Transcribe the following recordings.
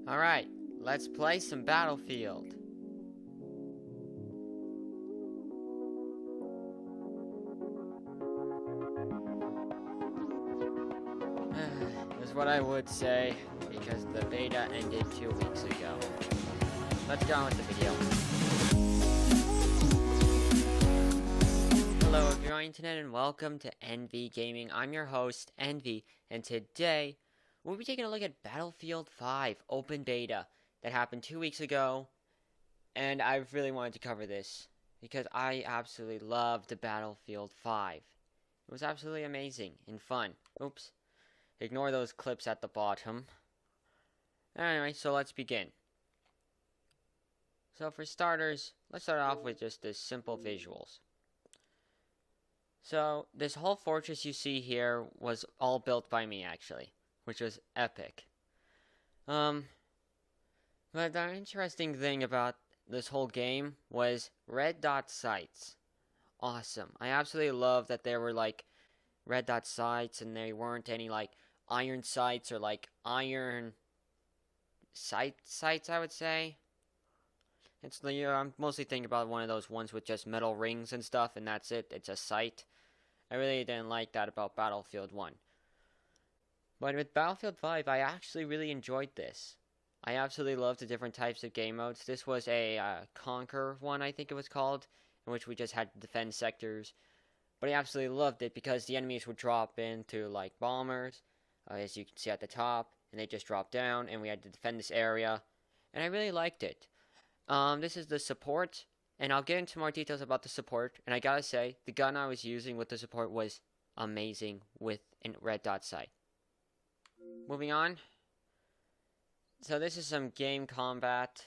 Alright, let's play some Battlefield. Is what I would say, because the beta ended 2 weeks ago. Let's get on with the video. Hello everyone, internet, and welcome to NV Gaming. I'm your host, NV, and today we'll be taking a look at Battlefield 5 Open Beta that happened 2 weeks ago, and I really wanted to cover this because I absolutely loved Battlefield 5. It was absolutely amazing and fun. Oops. Ignore those clips at the bottom. Anyway, so let's begin. So for starters, let's start off with just the simple visuals. So this whole fortress you see here was all built by me actually, which was epic. But the interesting thing about this whole game was red dot sights. Awesome. I absolutely love that there were like red dot sights and there weren't any like iron sights or like iron sights, I would say. It's I'm mostly thinking about one of those ones with just metal rings and stuff, and that's it. It's a sight. I really didn't like that about Battlefield 1. But with Battlefield 5, I actually really enjoyed this. I absolutely loved the different types of game modes. This was a Conquer one, I think it was called, in which we just had to defend sectors. But I absolutely loved it because the enemies would drop into like bombers, as you can see at the top, and they just dropped down, and we had to defend this area. And I really liked it. This is the support, and I'll get into more details about the support. And I gotta say, the gun I was using with the support was amazing with a red dot sight. Moving on. So this is some game combat.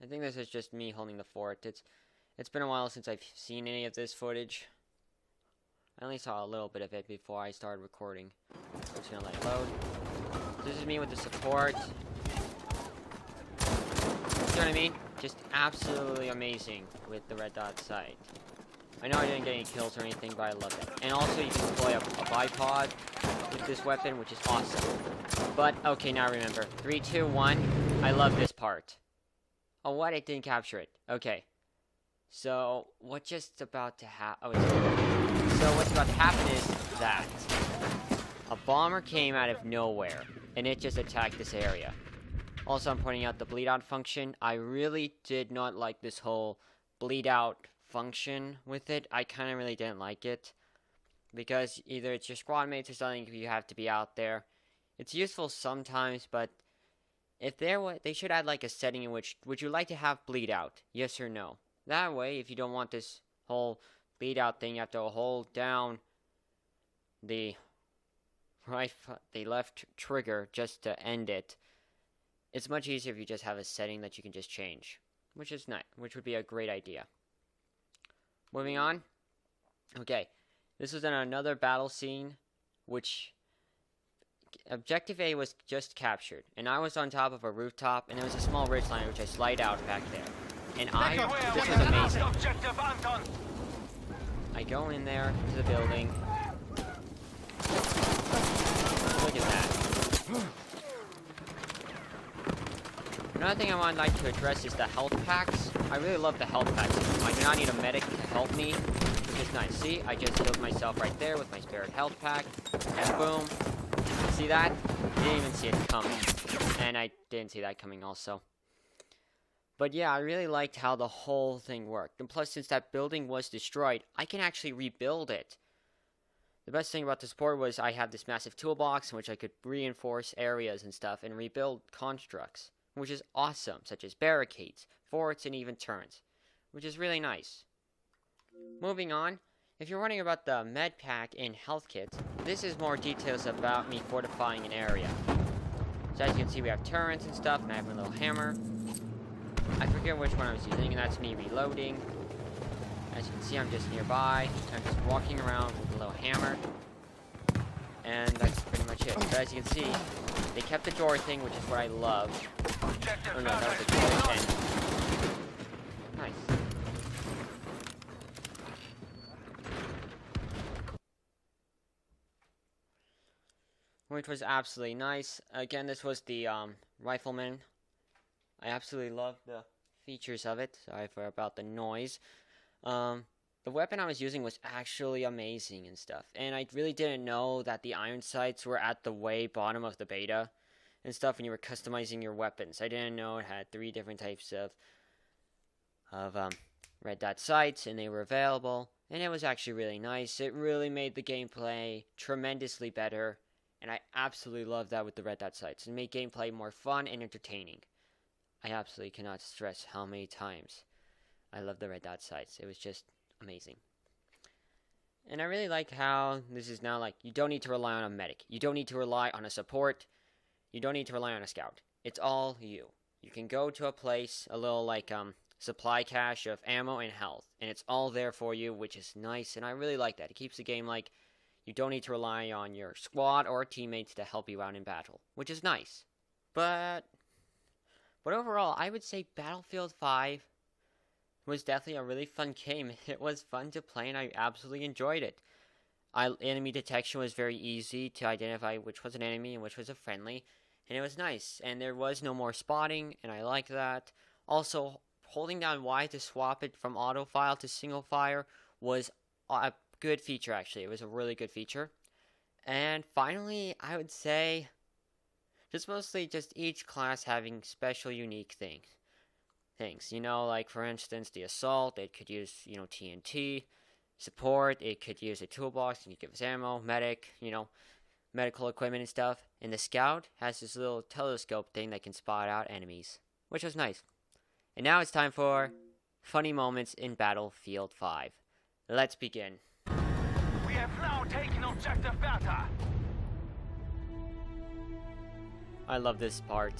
I think this is just me holding the fort. It's been a while since I've seen any of this footage. I only saw a little bit of it before I started recording. I'm just gonna let it load. This is me with the support. See what I mean? Just absolutely amazing with the red dot sight. I know I didn't get any kills or anything, but I love it. And also you can deploy a bipod with this weapon, which is awesome. But, okay, now remember. 3, 2, 1. I love this part. Oh, what? It didn't capture it. Okay. So, what's just about to happen? So, what's about to happen is that a bomber came out of nowhere, and it just attacked this area. Also, I'm pointing out the bleed out function. I really did not like this whole bleed out function with it. I kind of really didn't like it. Because either it's your squad mates or something, if you have to be out there. It's useful sometimes, but if they should add like a setting in which, would you like to have bleed out? Yes or no? That way, if you don't want this whole bleed out thing, you have to hold down the left trigger just to end it. It's much easier if you just have a setting that you can just change, which is nice, which would be a great idea. Moving on. Okay, this was in another battle scene, which Objective A was just captured, and I was on top of a rooftop, and there was a small ridgeline which I slide out back there. And this was amazing. I go in there to the building. Look at that. Another thing I would like to address is the health packs. I really love the health packs. I do not need a medic to help me, which is nice. See, I just healed myself right there with my spirit health pack. And boom. See that? Didn't even see it coming. And I didn't see that coming also. But yeah, I really liked how the whole thing worked. And plus, since that building was destroyed, I can actually rebuild it. The best thing about the support was I have this massive toolbox in which I could reinforce areas and stuff and rebuild constructs, which is awesome, such as barricades, forts, and even turrets, which is really nice. Moving on, if you're wondering about the med pack and health kits, this is more details about me fortifying an area. So as you can see, we have turrets and stuff, and I have my little hammer. I forget which one I was using, and that's me reloading. As you can see, I'm just nearby. I'm just walking around with a little hammer. And that's pretty much it. But as you can see, they kept the door thing, which is what I love. Oh no, that was a door thing. Nice. Which was absolutely nice. Again, this was the rifleman I absolutely love the features of it. Sorry for about the noise. The weapon I was using was actually amazing and stuff. And I really didn't know that the iron sights were at the way bottom of the beta and stuff when you were customizing your weapons. I didn't know it had 3 different types of red dot sights, and they were available. And it was actually really nice. It really made the gameplay tremendously better. And I absolutely love that with the red dot sights. It made gameplay more fun and entertaining. I absolutely cannot stress how many times I love the red dot sights. It was just amazing. And I really like how this is now like, you don't need to rely on a medic. You don't need to rely on a support. You don't need to rely on a scout. It's all you. You can go to a place, a little like supply cache of ammo and health, and it's all there for you, which is nice. And I really like that. It keeps the game like you don't need to rely on your squad or teammates to help you out in battle, which is nice. But overall, I would say Battlefield 5 was definitely a really fun game. It was fun to play, and I absolutely enjoyed it. Enemy detection was very easy to identify which was an enemy and which was a friendly, and it was nice. And there was no more spotting, and I like that. Also, holding down Y to swap it from auto fire to single fire was a good feature, actually. It was a really good feature. And finally, I would say just mostly just each class having special unique things. You know, like for instance, the assault, it could use, you know, TNT. Support, it could use a toolbox and you give us ammo. Medic, you know, medical equipment and stuff. And the scout has this little telescope thing that can spot out enemies, which was nice. And now it's time for funny moments in Battlefield 5. Let's begin. We have now taken objective Beta. I love this part.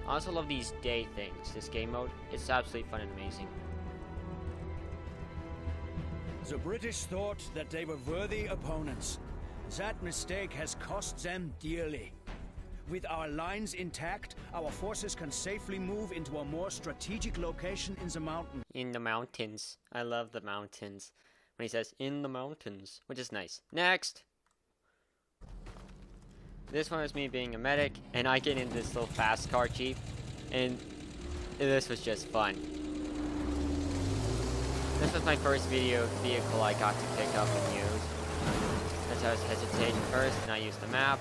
I also love these day things, this game mode. It's absolutely fun and amazing. The British thought that they were worthy opponents. That mistake has cost them dearly. With our lines intact, our forces can safely move into a more strategic location in the mountains. In the mountains. I love the mountains. When he says, in the mountains, which is nice. Next! This one is me being a medic, and I get in this little fast car jeep, and this was just fun. This was my first vehicle I got to pick up and use. Because I was hesitating first, and I used the map.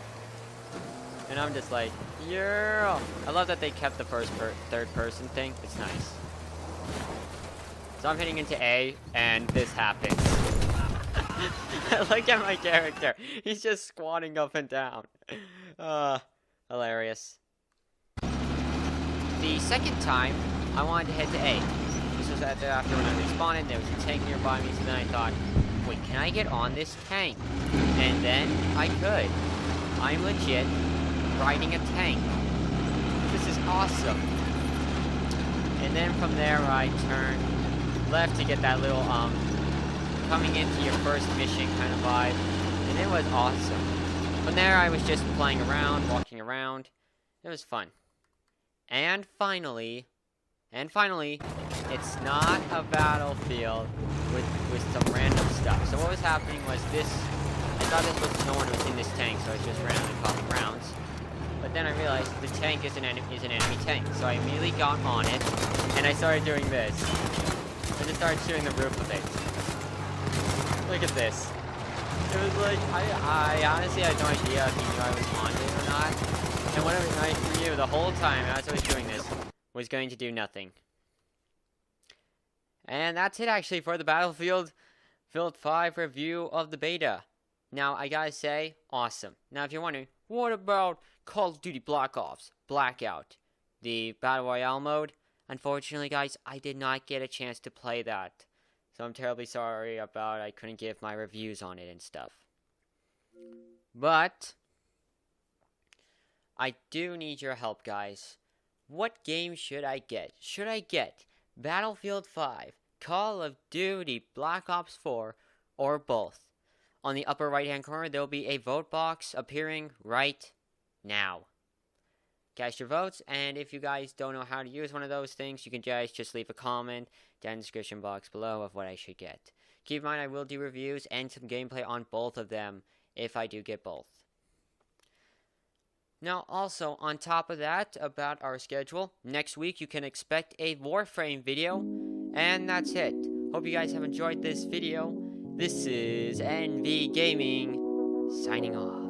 And I'm just like, yeah! I love that they kept the third person thing. It's nice. So I'm heading into A, and this happens. Look at my character. He's just squatting up and down. Hilarious. The second time, I wanted to head to A. This was after when I respawned, there was a tank nearby me, so then I thought, wait, can I get on this tank? And then I could. I'm legit riding a tank. This is awesome. And then from there, I turned left to get that little, coming into your first mission kind of vibe. And it was awesome. From there, I was just playing around, walking around. It was fun. And finally, it's not a battlefield with some random stuff. So what was happening was this, I thought this was no one was in this tank, so I was just randomly popping rounds. But then I realized the tank is an enemy tank. So I immediately got on it, and I started doing this. I just started shooting the roof of it. Look at this. It was like, I honestly had no idea if he knew I was on it or not. And whatever I knew the whole time as I was doing this was going to do nothing. And that's it actually for the Battlefield 5 review of the beta. Now I gotta say, awesome. Now if you're wondering, what about Call of Duty Black Ops Blackout, the Battle Royale mode? Unfortunately guys, I did not get a chance to play that. So I'm terribly sorry about I couldn't give my reviews on it and stuff. But I do need your help, guys. What game should I get? Should I get Battlefield 5, Call of Duty Black Ops 4, or both? On the upper right hand corner, there will be a vote box appearing right now. Cast your votes, and if you guys don't know how to use one of those things, you can just leave a comment down in the description box below of what I should get. Keep in mind I will do reviews and some gameplay on both of them if I do get both. Now, also, on top of that, about our schedule, next week you can expect a Warframe video, and that's it. Hope you guys have enjoyed this video. This is NV Gaming, signing off.